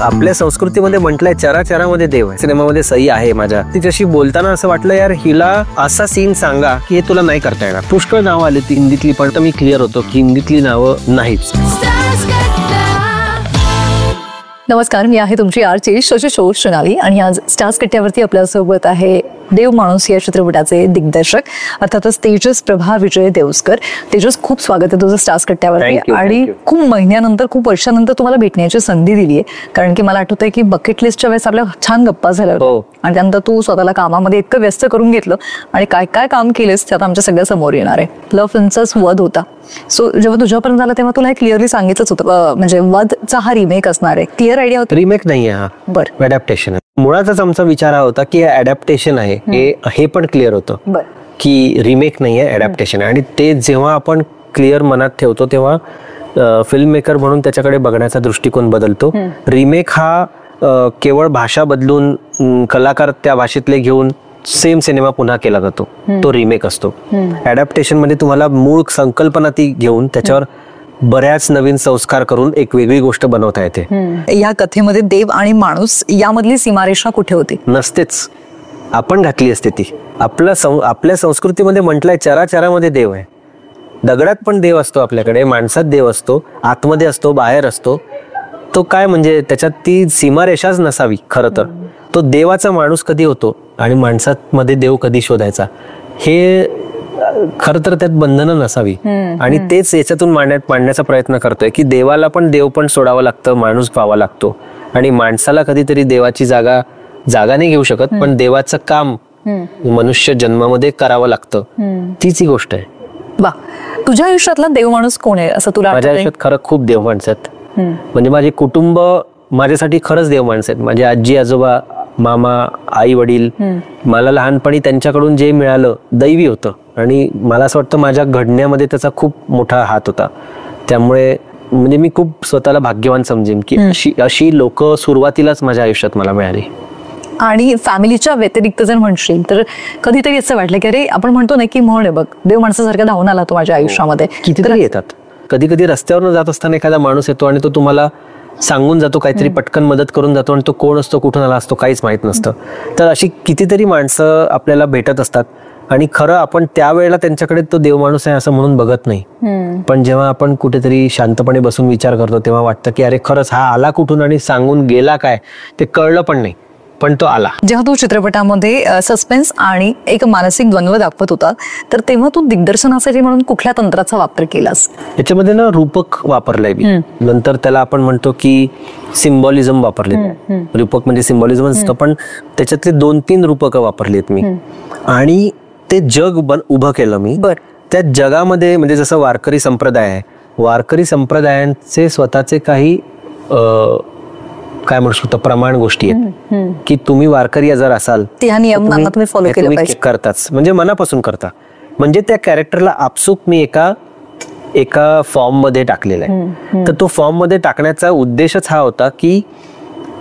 आपल्या संस्कृतीमध्ये म्हटलंय चराचरामध्ये देव आहे. सिनेमामध्ये सई आहे माझ्या, तिच्याशी बोलताना असं वाटलं यार हिला असा सीन सांगा की हे तुला नाही करता येणार. पुष्कळ नावं आली ती हिंदीतली, पण मी क्लिअर होतो की हिंदीतली नावं नाहीच. नमस्कार, मी आहे तुमची आरची शशी सोनाली आणि आज स्टार्स कट्ट्यावरती आपल्यासोबत आहे देव माणूस या चित्रपटाचे दिग्दर्शक अर्थातच तेजस प्रभा विजय देवस्कर. तेजस, खूप स्वागत आहे तुझं स्टार्स कट्ट्यावरती. आणि खूप महिन्यानंतर, खूप वर्षानंतर तुम्हाला भेटण्याची संधी दिली आहे, कारण की मला आठवतंय की बकेट लिस्टच्या वेळेस आपल्या छान गप्पा झाल्या आणि त्यानंतर तू स्वतःला कामामध्ये इतकं व्यस्त करून घेतलं आणि काय काय काम केलेस त्यात आमच्या सगळ्या समोर येणार आहे. लव्ह फिल्मचाच वध होता. सो जेव्हा तुझ्यापर्यंत आला तेव्हा तुला हे क्लिअरली सांगितलंच होतं, म्हणजे वधचा हा रिमेक असणार आहे. क्लिअर आयडिया होती? रिमेक नाहीये हा, बरं अडॅप्टेशन आहे. मुळातच आमचा विचार हा होता की अडॅप्टेशन आहे, हे पण क्लिअर होतं की रिमेक नाहीये, अडॅप्टेशन आहे. आणि ते जेव्हा आपण क्लिअर मनात ठेवतो तेव्हा फिल्म मेकर म्हणून त्याच्याकडे बघण्याचा दृष्टिकोन बदलतो. रिमेक हा केवळ भाषा बदलून कलाकार त्या भाषेतले घेऊन सेम सिनेमा पुन्हा केला जातो, तो रिमेक असतो. अडॅप्टेशन मध्ये तुम्हाला मूळ संकल्पना ती घेऊन त्याच्यावर बऱ्याच नवीन संस्कार करून एक वेगळी गोष्ट बनवता येते. या कथेमध्ये देव आणि माणूस यामधली सीमारेषा कुठे होती? नसतेच, आपण घातली असते ती. आपल्या संस्कृतीमध्ये म्हटलंय चराचरामध्ये देव आहे. दगडात पण देव असतो आपल्याकडे, माणसात देव असतो, आतमध्ये असतो, बाहेर असतो. तो काय म्हणजे त्याच्यात ती सीमारेषाच नसावी. खरं तर तो देवाचा माणूस कधी होतो आणि माणसात मध्ये देव कधी शोधायचा, हे खर तर त्यात बंधनं नसावी. आणि तेच याच्यातून मांडण्याचा प्रयत्न करतोय की देवाला पण देव पण सोडावं लागतं, माणूस पाहावा लागतो. आणि माणसाला कधीतरी देवाची जागा नाही घेऊ शकत, पण देवाचं काम मनुष्य जन्मामध्ये करावं लागतं. तीच ही गोष्ट आहे. वा, तुझ्या आयुष्यातला देव माणूस कोण आहे असं तुला? माझ्या आयुष्यात खरं खूप देव माणसं आहेत. म्हणजे माझे कुटुंब माझ्यासाठी खरंच देव माणसं आहेत. माझे आजी आजोबा, मामा, आई वडील, मला लहानपणी त्यांच्याकडून जे मिळालं दैवी होतं आणि मला असं वाटतं माझ्या घडण्यामध्ये त्याचा खूप मोठा हात होता. त्यामुळे म्हणजे मी खूप स्वतःला भाग्यवान समजेन की अशी लोक सुरुवातीलाच माझ्या आयुष्यात मला मिळाली. आणि फॅमिलीच्या व्यतिरिक्त जर म्हणशील तर कधीतरी असं वाटलं की अरे आपण म्हणतो ना की म्हण आहे बघ, देव माणसासारखा धावून आला तो माझ्या आयुष्यामध्ये. कितीतरी येतात. कधी कधी रस्त्यावरून जात असताना एखादा माणूस येतो आणि तो तुम्हाला सांगून जातो, काहीतरी पटकन मदत करून जातो आणि तो कोण असतो, कुठून आला असतो काहीच माहित नसतं. तर अशी कितीतरी माणसं आपल्याला भेटत असतात आणि खरं आपण त्यावेळेला त्यांच्याकडे तो देव माणूस आहे असं म्हणून बघत नाही. पण जेव्हा आपण कुठेतरी शांतपणे बसून विचार करतो तेव्हा वाटतं की अरे खरंच हा आला कुठून आणि सांगून गेला काय ते कळलं पण नाही, पण तो आला. जेव्हा तू चित्रपटामध्ये सस्पेन्स आणि एक मानसिक द्वंद्व दाखवत होता तर तेव्हा तू दिग्दर्शनासाठी म्हणून कुठल्या तंत्राचा वापर केलास? याच्यामध्ये ना रूपक वापरलंय मी. नंतर त्याला आपण म्हणतो की सिम्बॉलिझम वापरले. रूपक म्हणजे सिम्बॉलिझम असतं, पण त्याच्यातले 2-3 रूपक वापरलीत मी आणि ते जग उभं केलं मी. त्या जगामध्ये म्हणजे जसं वारकरी संप्रदाय आहे, वारकरी संप्रदायांचे स्वतःचे काही काय म्हणू शकतो प्रमाण गोष्टी आहेत की तुम्ही वारकरी जर असाल तुम्ही फॉलो केलं पाहिजे, करताच म्हणजे मनापासून करता. म्हणजे त्या कॅरेक्टरला आपसूक मी एका फॉर्म मध्ये टाकलेला आहे. तर तो फॉर्म मध्ये टाकण्याचा उद्देशच हा होता की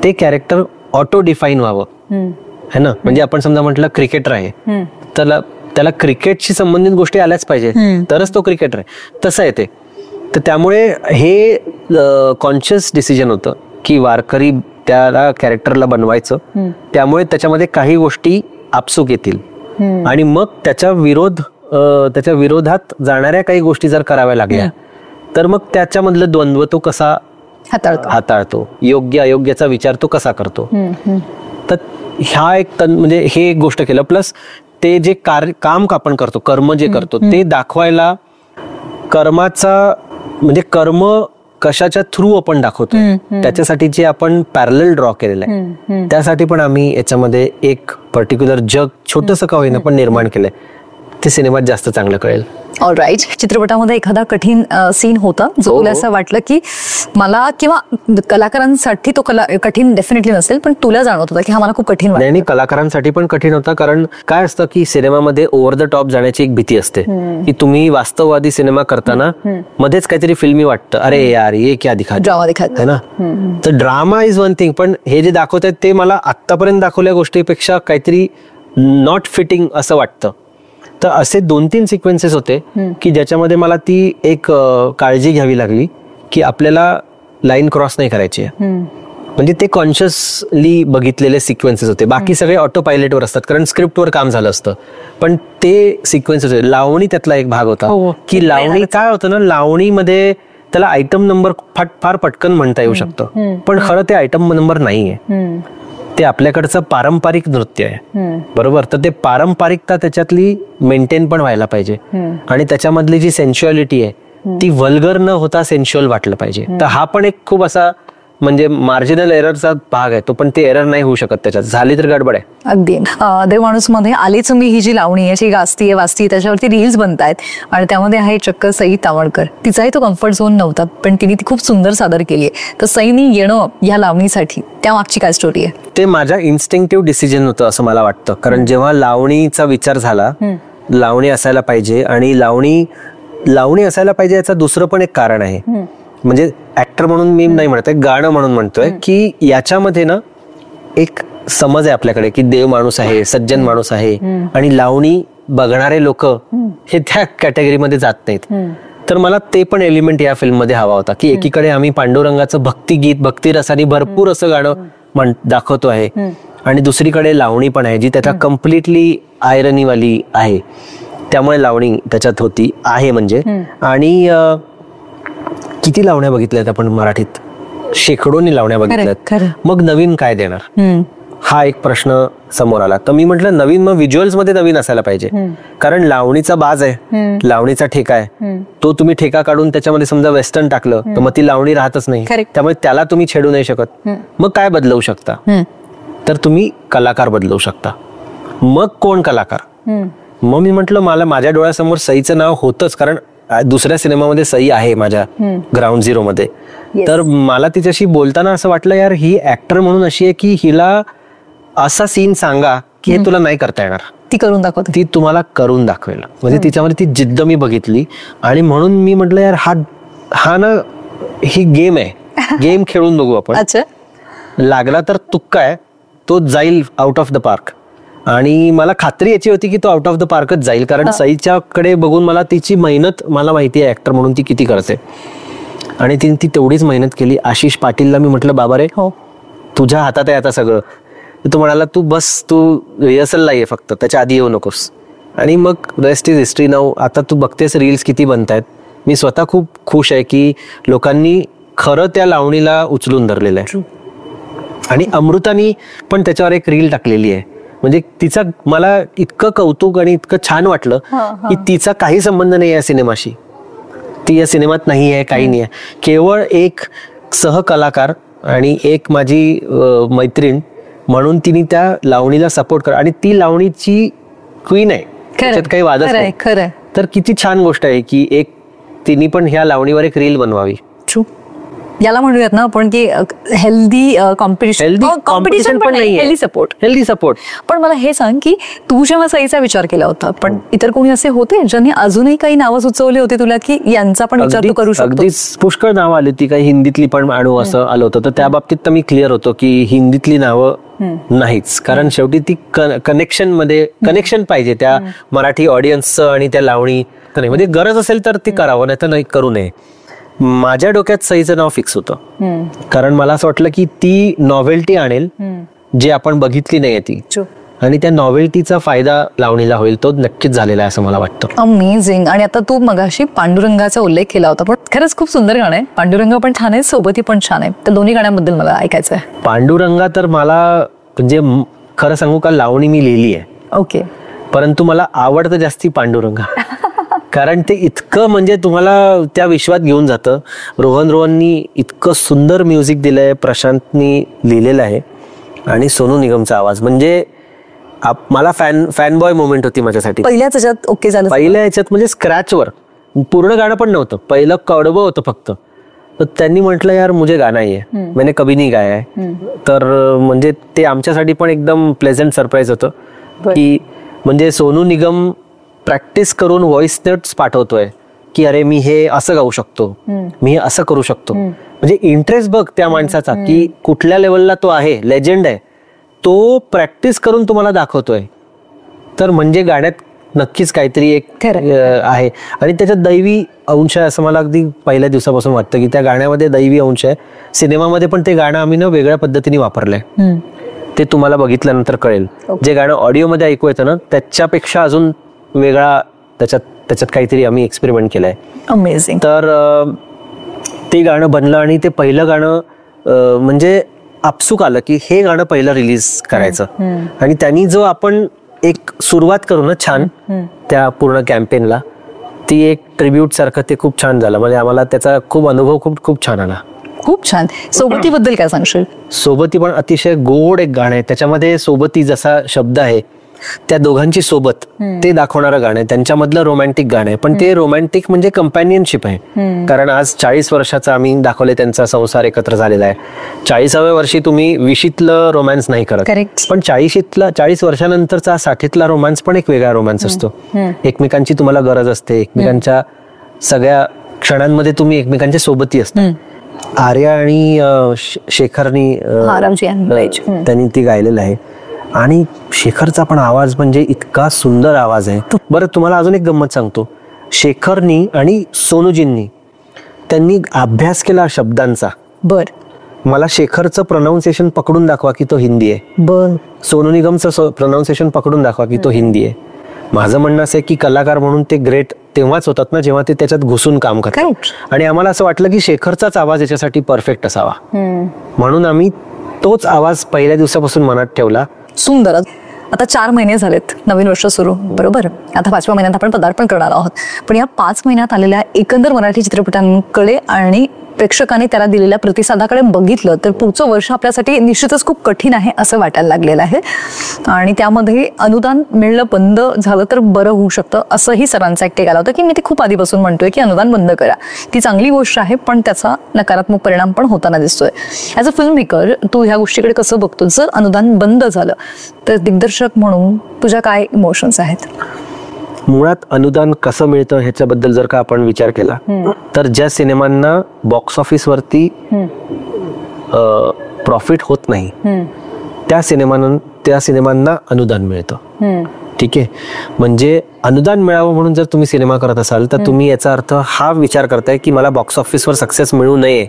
ते कॅरेक्टर ऑटो डिफाईन व्हावं, है ना. म्हणजे आपण समजा म्हटलं क्रिकेटर आहे, त्याला क्रिकेटशी संबंधित गोष्टी आल्याच पाहिजे तरच तो क्रिकेटर आहे, तसं आहे ते. तर त्यामुळे हे कॉन्शियस डिसिजन होतं की वारकरी त्याला कॅरेक्टरला बनवायचं. त्यामुळे त्याच्यामध्ये काही गोष्टी आपसूक येतील आणि मग त्याच्या विरोधात जाणाऱ्या काही गोष्टी जर कराव्या लागल्या तर मग त्याच्यामधलं द्वंद्व तो कसा हाताळतो, योग्य अयोग्याचा विचार तो कसा करतो. तर ह्या म्हणजे हे एक गोष्ट केलं. प्लस ते जे काम आपण करतो, कर्म जे करतो ते दाखवायला कर्माचा म्हणजे कर्म कशाच्या थ्रू आपण दाखवतो त्याच्यासाठी जे आपण पॅरलल ड्रॉ केलेलं आहे त्यासाठी पण आम्ही याच्यामध्ये एक पर्टिक्युलर जग छोटंसं का होईना पण निर्माण केलंय. ते सिनेमात जास्त चांगलं कळेल. ऑलराईट. चित्रपटामध्ये एखादा कठीण सीन होता जो तुला असं वाटलं की मला किंवा कलाकारांसाठी तो कठीण डेफिनेटली नसेल पण तुला जाणवत होता की हा मला खूप कठीण वाटलं? नाही, कलाकारांसाठी पण कठीण होता. कारण काय असतं की सिनेमामध्ये ओव्हर द टॉप जाण्याची एक भीती असते की तुम्ही वास्तववादी सिनेमा करताना मध्येच काहीतरी फिल्मी वाटतं, अरे यार ये क्या ड्रामा दिखात है ना. तर ड्रामा इज वन थिंग, पण हे जे दाखवत आहेत ते मला आतापर्यंत दाखवल्या गोष्टीपेक्षा काहीतरी नॉट फिटिंग असं वाटतं. तर असे 2-3 सिक्वेन्सेस होते की ज्याच्यामध्ये मला ती एक काळजी घ्यावी लागली की आपल्याला लाईन क्रॉस नाही करायची. म्हणजे ते कॉन्शियसली बघितलेले सिक्वेन्सेस होते, बाकी सगळे ऑटो पायलटवर असतात कारण स्क्रिप्टवर काम झालं असतं, पण ते सिक्वेन्स होते. लावणी त्यातला एक भाग होता की लावणी काय होतं ना, लावणीमध्ये त्याला आयटम नंबर फार पटकन म्हणता येऊ शकतं, पण खरं ते आयटम नंबर नाहीये, ते आपल्याकडचं पारंपरिक नृत्य आहे, बरोबर. तर ते पारंपरिकता त्याच्यातली मेंटेन पण व्हायला पाहिजे आणि त्याच्यामधली जी सेन्शुअलिटी आहे ती वल्गर न होता सेन्शुअल वाटलं पाहिजे. तर हा पण एक खूप असा म्हणजे मार्जिनल एररचा भाग आहे तो, पण ते एरर नाही होऊ शकत, त्याच्यात झाली तर गडबड आहे. अगदी. देव माणूस मध्ये आलीच मी ही जी लावणी आहे, जी गाजती वाजती, त्याच्यावरती रील्स बनतायत आणि त्यामध्ये आहे चक्क सई तावडकर. तिचाही तो कम्फर्ट झोन नव्हता, पण तिने ती खूप सुंदर सादर केली आहे. तर सईनी येणं या लावणीसाठी त्या मागची काय स्टोरी आहे? ते माझ्या इन्स्टिंक्टिव्ह डिसिजन होतं असं मला वाटतं, कारण जेव्हा लावणीचा विचार झाला, लावणी असायला पाहिजे आणि लावणी असायला पाहिजे याचं दुसरं पण एक कारण आहे. म्हणजे ऍक्टर म्हणून मी नाही म्हणत, गाणं म्हणून म्हणतोय की याच्यामध्ये ना एक समज आहे आपल्याकडे की देव माणूस आहे, सज्जन माणूस आहे आणि लावणी बघणारे लोक हे त्या कॅटेगरीमध्ये जात नाहीत. तर मला ते पण एलिमेंट या फिल्म मध्ये हवा होता की एकीकडे आम्ही पांडुरंगाचं भक्तिगीत भक्तिरसानी भरपूर असं गाणं दाखवतो आहे आणि दुसरीकडे लावणी पण आहे जी त्याच्या कम्प्लिटली आयरनीवाली आहे, त्यामुळे लावणी त्याच्यात होती आहे. म्हणजे आणि किती लावण्या बघितल्यात आपण मराठीत, शेकडोनी लावण्या बघितल्यात, मग नवीन काय देणार हा एक प्रश्न समोर आला. तर मी म्हटलं नवीन, मग व्हिज्युअल्स मध्ये नवीन असायला पाहिजे, कारण लावणीचा बाज आहे, लावणीचा ठेका आहे, तो तुम्ही ठेका काढून त्याच्यामध्ये समजा वेस्टर्न टाकलं तर मग ती लावणी राहतच नाही, त्यामुळे त्याला तुम्ही छेडू नाही शकत. मग काय बदलवू शकता, तर तुम्ही कलाकार बदलवू शकता. मग कोण कलाकार? मग मी म्हटलं मला माझ्या डोळ्यासमोर सईचं नाव होतंच, कारण दुसऱ्या सिनेमामध्ये सई आहे माझ्या ग्राउंड झिरो मध्ये. तर मला तिच्याशी बोलताना असं वाटलं यार ही ऍक्टर म्हणून अशी आहे की हिला असा सीन सांगा की हे तुला नाही करता येणार, ती करून दाखवते, ती तुम्हाला करून दाखवेल. म्हणजे तिच्यामध्ये ती जिद्द मी बघितली आणि म्हणून मी म्हटलं यार हा ना ही गेम आहे, गेम खेळून बघू आपण. लागला तर तुक्का आहे, तो जाईल आउट ऑफ द पार्क. आणि मला खात्री याची होती की तो आउट ऑफ द पार्कच जाईल, कारण सईच्याकडे बघून मला तिची मेहनत मला माहिती आहे ऍक्टर म्हणून ती किती करते आणि तिने ती तेवढीच मेहनत केली. आशिष पाटीलला मी म्हटलं बाबा रे तुझ्या हातात आहे आता सगळं. तो म्हणाला तू बस, तू रिहर्सलला ये फक्त, त्याच्या आधी येऊ नकोस. आणि मग रेस्ट इज हिस्ट्री नाऊ. आता तू बघतेस रील्स किती बनतायत. मी स्वतः खूप खुश आहे की लोकांनी खरं त्या लावणीला उचलून धरलेलं आहे. आणि अमृतानी पण त्याच्यावर एक रील टाकलेली आहे, म्हणजे तिचा मला इतकं कौतुक आणि इतकं छान वाटलं की तिचा काही संबंध नाही या सिनेमाशी, ती या सिनेमात नाही आहे, काही नाही आहे. केवळ एक सहकलाकार आणि एक माझी मैत्रीण म्हणून तिने त्या लावणीला सपोर्ट कर, आणि ती लावणीची क्वीन आहे, त्याच्यात काही वादच नाही. तर किती छान गोष्ट आहे की एक तिने पण ह्या लावणीवर एक रील बनवावी. याला म्हणूयात ना आपण की हेल्दी कॉम्पिटिशन पण नाही, हेल्दी सपोर्ट. पण मला हे सांग की तू जेव्हा सईचा विचार केला होता, पण इतर कोणी असे होते ज्यांनी अजूनही काही नावं सुचवली होती तुला की यांचा पण विचार तू करू शकतो? अगदीच पुष्कळ नावं आली होती, काही हिंदीतली पण आणू असं आलं होतं. तर त्या बाबतीत तर मी क्लिअर होतो की हिंदीतली नावं नाहीच, कारण शेवटी ती कनेक्शन पाहिजे त्या मराठी ऑडियन्सचं आणि त्या लावणी. म्हणजे गरज असेल तर ती करावं, नाही तर नाही करू नये. माझ्या डोक्यात सईचं नाव फिक्स होतं, कारण मला असं वाटलं की ती नॉव्हेल्टी आणेल जे आपण बघितली नाहीये ती, आणि त्या नॉव्हेल्टीचा फायदा लावणीला होईल. तो नक्कीच झालेला आहे असं मला वाटतं. अमेझिंग. आणि आता तू मगाशी पांडुरंगाचा उल्लेख केला होता, पण खरंच खूप सुंदर गाणं आहे. पांडुरंग पण छान आहे, सोबती पण छान आहे. तर दोन्ही गाण्यांबद्दल मला ऐकायचं आहे. पांडुरंगा तर मला म्हणजे खरं सांगू का, लावणी मी लिहिली आहे, ओके, परंतु मला आवडतं जास्ती पांडुरंगा, कारण ते इतकं म्हणजे तुम्हाला त्या विश्वात घेऊन जातं. रोहननी इतकं सुंदर म्युझिक दिलंय, प्रशांतनी लिहिलेलं आहे, आणि सोनू निगमचा आवाज म्हणजे मला फॅन बॉय मोमेंट होती माझ्यासाठी. पहिल्याच ह्याच्यात ओके झालं, पहिल्या ह्याच्यात म्हणजे स्क्रॅचवर पूर्ण गाणं पण नव्हतं, पहिलं कडवं होतं फक्त. तर त्यांनी म्हटलं यार मुझे गाना ही है, मैंने कभी नहीं गाया है. तर म्हणजे ते आमच्यासाठी पण एकदम प्लेझंट सरप्राईज होतं की म्हणजे सोनू निगम प्रॅक्टिस करून व्हॉइस नोट्स पाठवतोय की अरे मी हे असं गाऊ शकतो, मी हे असं करू शकतो. म्हणजे इंटरेस्ट बघ त्या माणसाचा की कुठल्या लेवलला तो आहे, लेजंड आहे, तो प्रॅक्टिस करून तुम्हाला दाखवतोय. तर म्हणजे गाण्यात नक्कीच काहीतरी एक आहे. आणि त्याच्यात दैवी अंश आहे असं मला अगदी पहिल्या दिवसापासून वाटतं की त्या गाण्यामध्ये दैवी अंश आहे. सिनेमामध्ये पण ते गाणं आम्ही वेगळ्या पद्धतीने वापरलंय, ते तुम्हाला बघितल्यानंतर कळेल. जे गाणं ऑडिओमध्ये ऐकू येतं ना त्याच्यापेक्षा अजून वेगळा त्याच्यात काहीतरी आम्ही एक्सपेरिमेंट केलाय. अमेझिंग. तर ते गाणं बनलं आणि ते पहिलं गाणं म्हणजे आपसूक आलं की हे गाणं पहिलं रिलीज करायचं. आणि त्यांनी जो आपण एक सुरुवात करू ना छान त्या पूर्ण कॅम्पेनला, ती एक ट्रिब्यूट सारखं ते खूप छान झालं. म्हणजे आम्हाला त्याचा खूप अनुभव खूप छान आला. खूप छान. सोबतीबद्दल काय सांगशील? सोबती पण अतिशय गोड एक गाणं आहे. त्याच्यामध्ये सोबती जसा शब्द आहे त्या दोघांची सोबत ते दाखवणारं गाणं आहे. त्यांच्यामधलं रोमॅन्टिक गाणं आहे, पण ते रोमॅन्टिक म्हणजे कंपॅनियनशिप आहे. कारण आज 40 वर्षाचा आम्ही दाखवले त्यांचा संसार एकत्र झालेला आहे. 40व्या वर्षी तुम्ही 20लं रोमॅन्स नाही करत, पण 40 वर्षानंतरचा 60ला रोमॅन्स पण एक वेगळा रोमॅन्स असतो. एकमेकांची तुम्हाला गरज असते, एकमेकांच्या सगळ्या क्षणांमध्ये तुम्ही एकमेकांच्या सोबती असता. आर्या आणि शेखरनी त्यांनी ती गायलेलं आहे. आणि शेखरचा पण आवाज म्हणजे इतका सुंदर आवाज आहे. बरं तुम्हाला अजून एक गंमत सांगतो. शेखरनी आणि सोनूजींनी त्यांनी अभ्यास केला शब्दांचा. मला शेखरचं प्रोनाऊन्सिएशन पकडून दाखवा की तो हिंदी आहे, सोनू निगमचं प्रोनाऊन्सिएशन पकडून दाखवा की तो हिंदी आहे. माझं म्हणणं असं आहे की कलाकार म्हणून ते ग्रेट तेव्हाच होतात ना जेव्हा ते त्याच्यात घुसून काम करतात. आणि आम्हाला असं वाटलं की शेखरचाच आवाज याच्यासाठी परफेक्ट असावा, म्हणून आम्ही तोच आवाज पहिल्या दिवसापासून मनात ठेवला. सुंदर. आता 4 महिने झालेत, नवीन वर्ष सुरू, बरोबर. आता 5व्या महिन्यात आपण पदार्पण करणार आहोत. पण या 5 महिन्यात आलेल्या एकंदर मराठी चित्रपटांकडे आणि प्रेक्षकांनी त्याला दिलेल्या प्रतिसादाकडे बघितलं तर पुढचं वर्ष आपल्यासाठी निश्चितच खूप कठीण आहे असं वाटायला लागलेलं आहे. आणि त्यामध्ये अनुदान मिळणं बंद झालं तर बरं होऊ शकतं असंही सरांचा एक टेक आला होता की मी ते खूप आधीपासून म्हणतोय की अनुदान बंद करा. ती चांगली गोष्ट आहे, पण त्याचा नकारात्मक परिणाम पण होताना दिसतोय. ॲज अ फिल्म मेकर तू ह्या गोष्टीकडे कसं बघतो? जर अनुदान बंद झालं तर दिग्दर्शक म्हणून तुझ्या काय इमोशन्स आहेत? मुळात अनुदान कसं मिळतं ह्याच्याबद्दल जर का आपण विचार केला तर ज्या सिनेमांना बॉक्स ऑफिस वरती प्रॉफिट होत नाही त्या सिनेमांना अनुदान मिळतं. ठीक आहे. म्हणजे अनुदान मिळावं म्हणून जर तुम्ही सिनेमा करत असाल तर तुम्ही याचा अर्थ हा विचार करताय की मला बॉक्स ऑफिसवर सक्सेस मिळू नये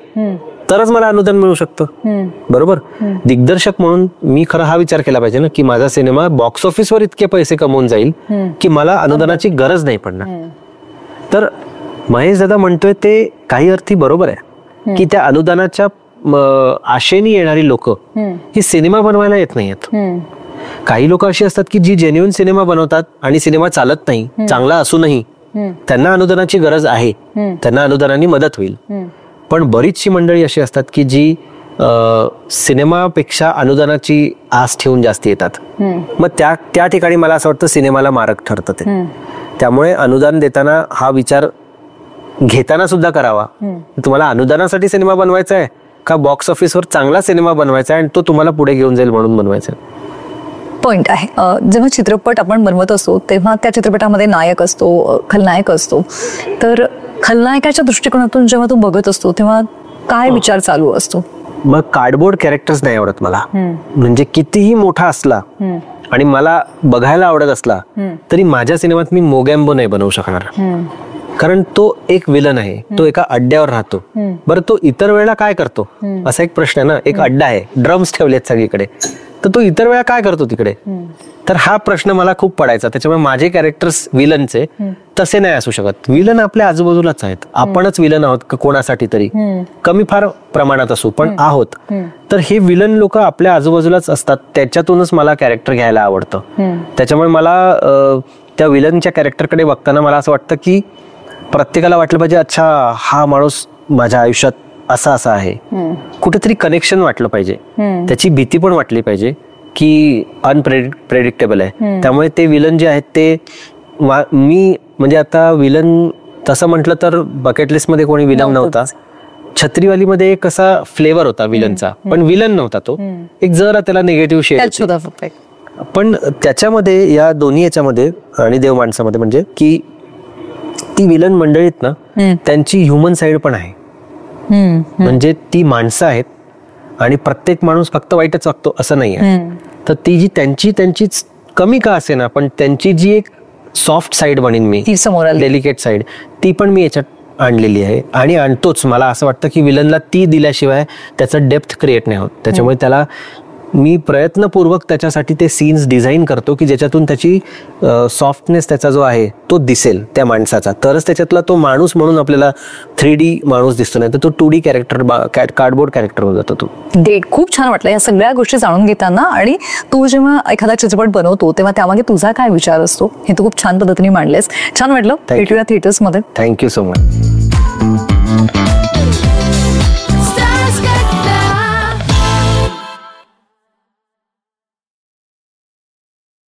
तरच मला अनुदान मिळू शकतं, बरोबर. दिग्दर्शक म्हणून मी खरं हा विचार केला पाहिजे ना की माझा सिनेमा बॉक्स ऑफिसवर इतके पैसे कमवून जाईल की मला अनुदानाची गरज नाही पडणार. तर महेश दादा म्हणतोय ते काही अर्थी बरोबर आहे की त्या अनुदानाच्या आशेने येणारी लोक ही सिनेमा बनवायला येत नाहीयेत. काही लोक अशी असतात की जी जेन्युइन सिनेमा बनवतात आणि सिनेमा चालत नाही, चांगला असूनही त्यांना अनुदानाची गरज आहे, त्यांना अनुदानाने मदत होईल. पण बरीचशी मंडळी अशी असतात की जी सिनेमापेक्षा अनुदानाची आस ठेवून जास्त येतात. मग त्या ठिकाणी मला असं वाटतं सिनेमाला मारक ठरतं ते. त्यामुळे अनुदान देताना हा विचार घेताना सुद्धा करावा. तुम्हाला अनुदानासाठी सिनेमा बनवायचा आहे का बॉक्स ऑफिसवर चांगला सिनेमा बनवायचा आहे आणि तो तुम्हाला पुढे घेऊन जाईल म्हणून बनवायचा आहे. पॉइंट आहे. जेव्हा चित्रपट आपण बनवत असतो तेव्हा त्या चित्रपटामध्ये नायक असतो, खलनायक असतो. तर खलनायकाच्या दृष्टिकोनातून जेव्हा तू बघत असतो तेव्हा काय विचार चालू असतो? मग कार्डबोर्ड कॅरेक्टर्स नाही आवडत मला. म्हणजे कितीही मोठा असला आणि मला बघायला आवडत असला तरी माझ्या सिनेमात मी मोगॅम्बो नाही बनवू शकणार. कारण तो एक विलन आहे, तो एका अड्ड्यावर राहतो. बरं तो इतर वेळेला काय करतो असा एक प्रश्न आहे ना. एक अड्डा आहे, ड्रम्स ठेवलेत सगळीकडे, तर तो इतर वेळा काय करतो तिकडे? तर हा प्रश्न मला खूप पडायचा. त्याच्यामुळे माझे कॅरेक्टर्स विलनचे तसे नाही असू शकत. विलन आपल्या आजूबाजूलाच आहेत, आपणच विलन आहोत कोणासाठी तरी, कमी फार प्रमाणात असू पण आहोत. तर हे विलन लोक आपल्या आजूबाजूलाच असतात, त्याच्यातूनच मला कॅरेक्टर घ्यायला आवडतं. त्याच्यामुळे मला त्या विलनच्या कॅरेक्टरकडे बघताना मला असं वाटतं की प्रत्येकाला वाटलं पाहिजे अच्छा हा माणूस माझ्या आयुष्यात असा आहे, कुठेतरी कनेक्शन वाटलं पाहिजे, त्याची भीती पण वाटली पाहिजे की अनप्रेडिक्टेबल आहे. त्यामुळे ते विलन जे आहेत ते मी म्हणजे आता विलन तसं म्हटलं तर बकेट लिस्ट मध्ये कोणी विलन नव्हता. छत्रीवालीमध्ये एक असा फ्लेवर होता विलनचा, पण विलन नव्हता तो, एक जरा त्याला निगेटिव्ह शेड होता. पण त्याच्यामध्ये या दोन्ही याच्यामध्ये आणि देव माणसामध्ये म्हणजे की ती विलन मंडळीत ना त्यांची ह्युमन साइड पण आहे. म्हणजे ती माणसं आहेत आणि प्रत्येक माणूस फक्त वाईटच वागतो असं नाही आहे. तर ती जी त्यांचीच कमी का असे ना पण त्यांची जी एक सॉफ्ट साईड म्हणेन मी, ती समोर आली, डेलिकेट साईड, ती पण मी याच्यात आणलेली आहे आणि आणतोच. मला असं वाटतं की विलनला ती दिल्याशिवाय त्याचं डेप्थ क्रिएट नाही होत. त्याच्यामुळे त्याला मी प्रयत्नपूर्वक त्याच्यासाठी ते सीन्स डिझाईन करतो की ज्याच्यातून त्याची सॉफ्टनेस त्याचा जो आहे तो दिसेल त्या माणसाचा, तरच त्याच्यातला तो माणूस म्हणून आपल्याला 3D माणूस दिसतो, नाही तर तो 2D कॅरेक्टर, कार्डबोर्ड कॅरेक्टर होऊन जातो तो. ग्रेट, खूप छान वाटलं या सगळ्या गोष्टी जाणून घेताना. आणि तू जेव्हा एखादा चित्रपट बनवतो तेव्हा त्यामागे तुझा काय विचार असतो हे तू खूप छान पद्धतीने मांडलेस. छान वाटलं. भेटूया थिएटर्समध्ये. Thank you so much.